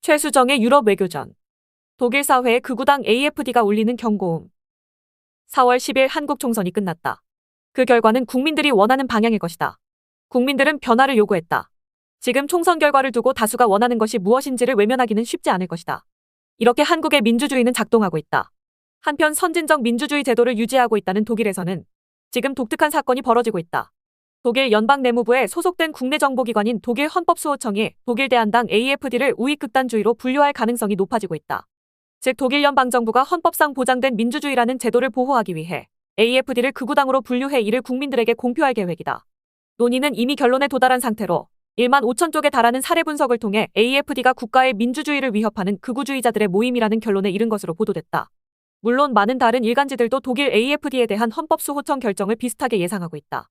최수정의 유럽 외교전. 독일 사회의 극우당 AfD가 울리는 경고음. 4월 10일 한국 총선이 끝났다. 그 결과는 국민들이 원하는 방향일 것이다. 국민들은 변화를 요구했다. 지금 총선 결과를 두고 다수가 원하는 것이 무엇인지를 외면하기는 쉽지 않을 것이다. 이렇게 한국의 민주주의는 작동하고 있다. 한편 선진적 민주주의 제도를 유지하고 있다는 독일에서는 지금 독특한 사건이 벌어지고 있다. 독일 연방 내무부에 소속된 국내 정보기관인 독일 헌법수호청이 독일 대한당 AfD를 우익 극단주의로 분류할 가능성이 높아지고 있다. 즉 독일 연방정부가 헌법상 보장된 민주주의라는 제도를 보호하기 위해 AfD를 극우당으로 분류해 이를 국민들에게 공표할 계획이다. 논의는 이미 결론에 도달한 상태로 1만 5천 쪽에 달하는 사례 분석을 통해 AfD가 국가의 민주주의를 위협하는 극우주의자들의 모임이라는 결론에 이른 것으로 보도됐다. 물론 많은 다른 일간지들도 독일 AfD에 대한 헌법수호청 결정을 비슷하게 예상하고 있다.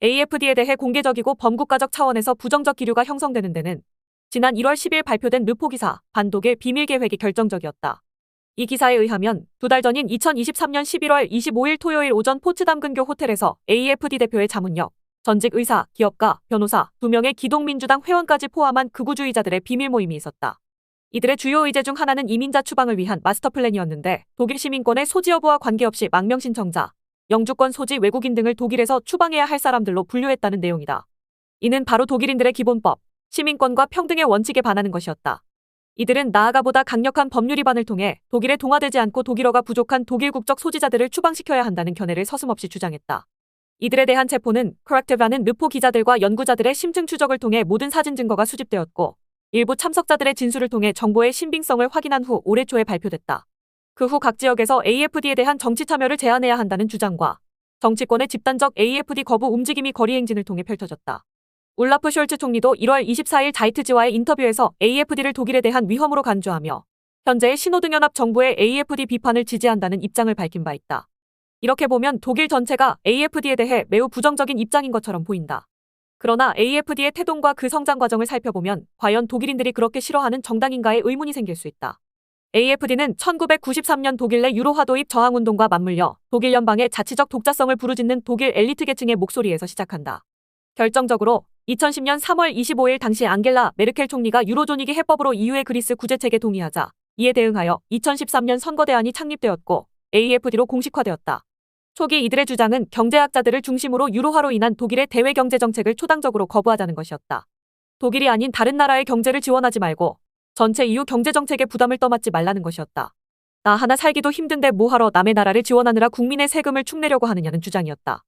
AfD에 대해 공개적이고 범국가적 차원에서 부정적 기류가 형성되는 데는 지난 1월 10일 발표된 르포 기사 반독일 비밀계획이 결정적이었다. 이 기사에 의하면 2달 전인 2023년 11월 25일 토요일 오전 포츠담 근교 호텔에서 AfD 대표의 자문역, 전직 의사, 기업가, 변호사 2명의 기동민주당 회원까지 포함한 극우주의자들의 비밀 모임이 있었다. 이들의 주요 의제 중 하나는 이민자 추방을 위한 마스터 플랜이었는데 독일 시민권의 소지 여부와 관계없이 망명 신청자, 영주권 소지 외국인 등을 독일에서 추방해야 할 사람들로 분류했다는 내용이다. 이는 바로 독일인들의 기본법, 시민권과 평등의 원칙에 반하는 것이었다. 이들은 나아가 보다 강력한 법률 위반을 통해 독일에 동화되지 않고 독일어가 부족한 독일 국적 소지자들을 추방시켜야 한다는 견해를 서슴없이 주장했다. 이들에 대한 체포는 코렉티브라는 르포 기자들과 연구자들의 심층 추적을 통해 모든 사진 증거가 수집되었고 일부 참석자들의 진술을 통해 정보의 신빙성을 확인한 후 올해 초에 발표됐다. 그 후 각 지역에서 AfD에 대한 정치 참여를 제한해야 한다는 주장과 정치권의 집단적 AfD 거부 움직임이 거리 행진을 통해 펼쳐졌다. 울라프 숄츠 총리도 1월 24일 자이트지와의 인터뷰에서 AfD를 독일에 대한 위험으로 간주하며 현재의 신호등연합 정부의 AfD 비판을 지지한다는 입장을 밝힌 바 있다. 이렇게 보면 독일 전체가 AfD에 대해 매우 부정적인 입장인 것처럼 보인다. 그러나 AfD의 태동과 그 성장 과정을 살펴보면 과연 독일인들이 그렇게 싫어하는 정당인가에 의문이 생길 수 있다. AfD는 1993년 독일 내 유로화 도입 저항운동과 맞물려 독일 연방의 자치적 독자성을 부르짖는 독일 엘리트 계층의 목소리에서 시작한다. 결정적으로 2010년 3월 25일 당시 앙겔라 메르켈 총리가 유로존이기 해법으로 EU의 그리스 구제책에 동의하자 이에 대응하여 2013년 선거대안이 창립되었고 AfD로 공식화되었다. 초기 이들의 주장은 경제학자들을 중심으로 유로화로 인한 독일의 대외 경제 정책을 초당적으로 거부하자는 것이었다. 독일이 아닌 다른 나라의 경제를 지원하지 말고 전체 EU 경제 정책의 부담을 떠맡지 말라는 것이었다. 나 하나 살기도 힘든데 뭐하러 남의 나라를 지원하느라 국민의 세금을 축내려고 하느냐는 주장이었다.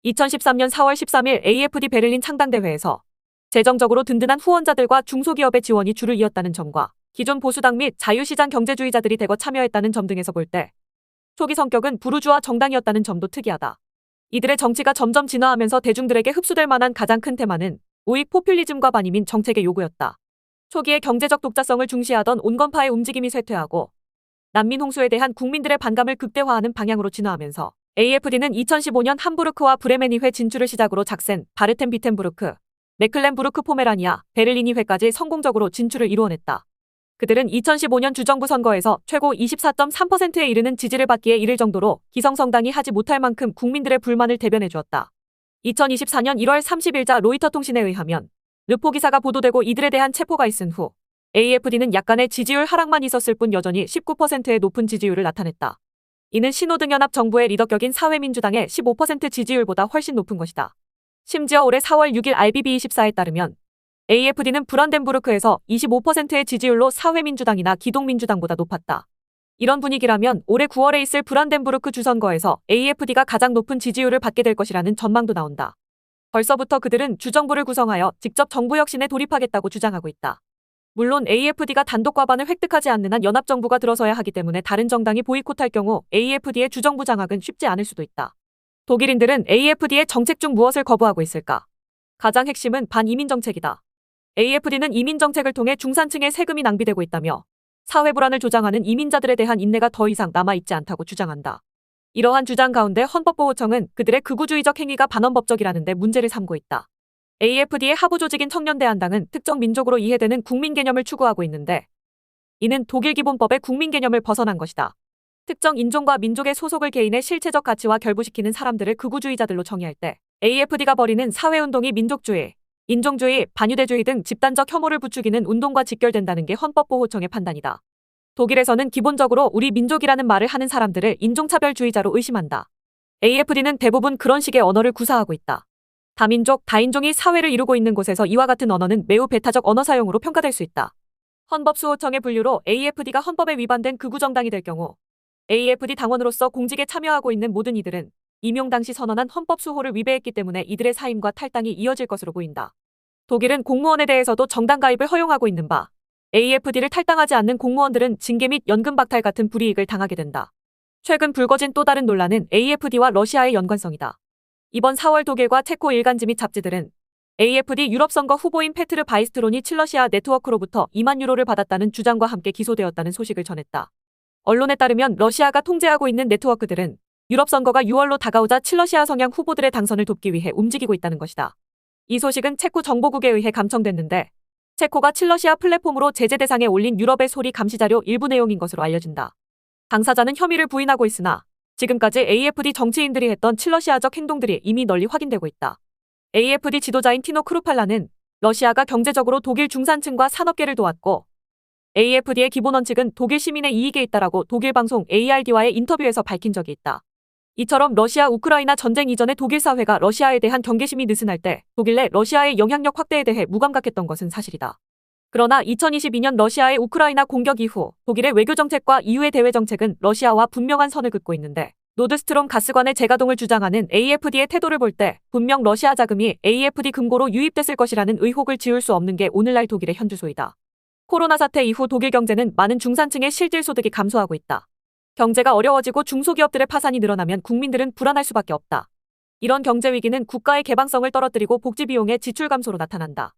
2013년 4월 13일 AfD 베를린 창당대회에서 재정적으로 든든한 후원자들과 중소기업의 지원이 줄을 이었다는 점과 기존 보수당 및 자유시장 경제주의자들이 대거 참여했다는 점 등에서 볼 때 초기 성격은 부르주아 정당이었다는 점도 특이하다. 이들의 정치가 점점 진화하면서 대중들에게 흡수될 만한 가장 큰 테마는 우익 포퓰리즘과 반이민 정책의 요구였다. 초기에 경제적 독자성을 중시하던 온건파의 움직임이 쇠퇴하고 난민 홍수에 대한 국민들의 반감을 극대화하는 방향으로 진화하면서 AfD는 2015년 함부르크와 브레멘이회 진출을 시작으로 작센, 바르텐비텐부르크, 메클렌부르크 포메라니아, 베를린이회까지 성공적으로 진출을 이루어냈다. 그들은 2015년 주정부 선거에서 최고 24.3%에 이르는 지지를 받기에 이를 정도로 기성성당이 하지 못할 만큼 국민들의 불만을 대변해 주었다. 2024년 1월 30일자 로이터 통신에 의하면 르포 기사가 보도되고 이들에 대한 체포가 있은 후 AfD는 약간의 지지율 하락만 있었을 뿐 여전히 19%의 높은 지지율을 나타냈다. 이는 신호등연합 정부의 리더격인 사회민주당의 15% 지지율보다 훨씬 높은 것이다. 심지어 올해 4월 6일 RBB24에 따르면 AfD는 브란덴부르크에서 25%의 지지율로 사회민주당이나 기동민주당보다 높았다. 이런 분위기라면 올해 9월에 있을 브란덴부르크 주선거에서 AfD가 가장 높은 지지율을 받게 될 것이라는 전망도 나온다. 벌써부터 그들은 주정부를 구성하여 직접 정부 혁신에 돌입하겠다고 주장하고 있다. 물론 AfD가 단독 과반을 획득하지 않는 한 연합정부가 들어서야 하기 때문에 다른 정당이 보이콧할 경우 AfD의 주정부 장악은 쉽지 않을 수도 있다. 독일인들은 AfD의 정책 중 무엇을 거부하고 있을까? 가장 핵심은 반이민 정책이다. AfD는 이민 정책을 통해 중산층의 세금이 낭비되고 있다며 사회 불안을 조장하는 이민자들에 대한 인내가 더 이상 남아있지 않다고 주장한다. 이러한 주장 가운데 헌법보호청은 그들의 극우주의적 행위가 반헌법적이라는 데 문제를 삼고 있다. AfD의 하부 조직인 청년대한당은 특정 민족으로 이해되는 국민 개념을 추구하고 있는데 이는 독일 기본법의 국민 개념을 벗어난 것이다. 특정 인종과 민족의 소속을 개인의 실체적 가치와 결부시키는 사람들을 극우주의자들로 정의할 때 AfD가 벌이는 사회운동이 민족주의, 인종주의, 반유대주의 등 집단적 혐오를 부추기는 운동과 직결된다는 게 헌법보호청의 판단이다. 독일에서는 기본적으로 우리 민족이라는 말을 하는 사람들을 인종차별주의자로 의심한다. AFD는 대부분 그런 식의 언어를 구사하고 있다. 다민족, 다인종이 사회를 이루고 있는 곳에서 이와 같은 언어는 매우 배타적 언어 사용으로 평가될 수 있다. 헌법수호청의 분류로 AFD가 헌법에 위반된 극우 정당이 될 경우 AFD 당원으로서 공직에 참여하고 있는 모든 이들은 임용 당시 선언한 헌법 수호를 위배했기 때문에 이들의 사임과 탈당이 이어질 것으로 보인다. 독일은 공무원에 대해서도 정당 가입을 허용하고 있는 바 AFD를 탈당하지 않는 공무원들은 징계 및 연금 박탈 같은 불이익을 당하게 된다. 최근 불거진 또 다른 논란은 AFD와 러시아의 연관성이다. 이번 4월 독일과 체코 일간지 및 잡지들은 AFD 유럽선거 후보인 페트르 바이스트론이 칠러시아 네트워크로부터 2만 유로를 받았다는 주장과 함께 기소되었다는 소식을 전했다. 언론에 따르면 러시아가 통제하고 있는 네트워크들은 유럽 선거가 6월로 다가오자 칠러시아 성향 후보들의 당선을 돕기 위해 움직이고 있다는 것이다. 이 소식은 체코 정보국에 의해 감청됐는데 체코가 칠러시아 플랫폼으로 제재 대상에 올린 유럽의 소리 감시 자료 일부 내용인 것으로 알려진다. 당사자는 혐의를 부인하고 있으나 지금까지 AFD 정치인들이 했던 칠러시아적 행동들이 이미 널리 확인되고 있다. AFD 지도자인 티노 크루팔라는 러시아가 경제적으로 독일 중산층과 산업계를 도왔고 AFD의 기본 원칙은 독일 시민의 이익에 있다라고 독일 방송 ARD와의 인터뷰에서 밝힌 적이 있다. 이처럼 러시아 우크라이나 전쟁 이전에 독일 사회가 러시아에 대한 경계심이 느슨할 때 독일 내 러시아의 영향력 확대에 대해 무감각했던 것은 사실이다. 그러나 2022년 러시아의 우크라이나 공격 이후 독일의 외교정책과 EU의 대외정책은 러시아와 분명한 선을 긋고 있는데 노드스트롬 가스관의 재가동을 주장하는 AFD의 태도를 볼 때 분명 러시아 자금이 AFD 금고로 유입됐을 것이라는 의혹을 지울 수 없는 게 오늘날 독일의 현주소이다. 코로나 사태 이후 독일 경제는 많은 중산층의 실질 소득이 감소하고 있다. 경제가 어려워지고 중소기업들의 파산이 늘어나면 국민들은 불안할 수밖에 없다. 이런 경제 위기는 국가의 개방성을 떨어뜨리고 복지 비용의 지출 감소로 나타난다.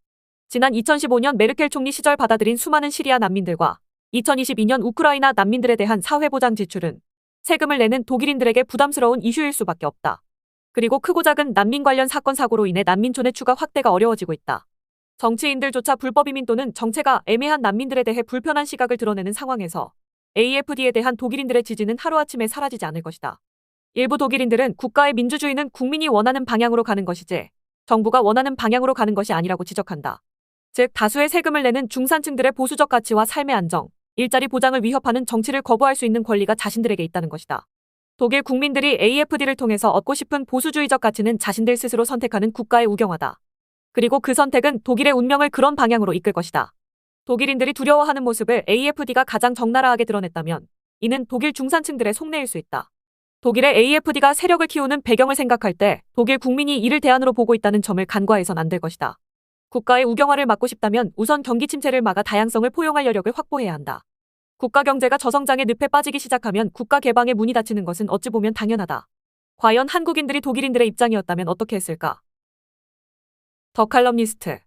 지난 2015년 메르켈 총리 시절 받아들인 수많은 시리아 난민들과 2022년 우크라이나 난민들에 대한 사회보장 지출은 세금을 내는 독일인들에게 부담스러운 이슈일 수밖에 없다. 그리고 크고 작은 난민 관련 사건 사고로 인해 난민촌의 추가 확대가 어려워지고 있다. 정치인들조차 불법 이민 또는 정체가 애매한 난민들에 대해 불편한 시각을 드러내는 상황에서 AFD에 대한 독일인들의 지지는 하루아침에 사라지지 않을 것이다. 일부 독일인들은 국가의 민주주의는 국민이 원하는 방향으로 가는 것이지 정부가 원하는 방향으로 가는 것이 아니라고 지적한다. 즉 다수의 세금을 내는 중산층들의 보수적 가치와 삶의 안정, 일자리 보장을 위협하는 정치를 거부할 수 있는 권리가 자신들에게 있다는 것이다. 독일 국민들이 AFD를 통해서 얻고 싶은 보수주의적 가치는 자신들 스스로 선택하는 국가의 우경화다. 그리고 그 선택은 독일의 운명을 그런 방향으로 이끌 것이다. 독일인들이 두려워하는 모습을 AFD가 가장 적나라하게 드러냈다면 이는 독일 중산층들의 속내일 수 있다. 독일의 AFD가 세력을 키우는 배경을 생각할 때 독일 국민이 이를 대안으로 보고 있다는 점을 간과해선 안 될 것이다. 국가의 우경화를 막고 싶다면 우선 경기 침체를 막아 다양성을 포용할 여력을 확보해야 한다. 국가 경제가 저성장의 늪에 빠지기 시작하면 국가 개방의 문이 닫히는 것은 어찌 보면 당연하다. 과연 한국인들이 독일인들의 입장이었다면 어떻게 했을까? 더 칼럼니스트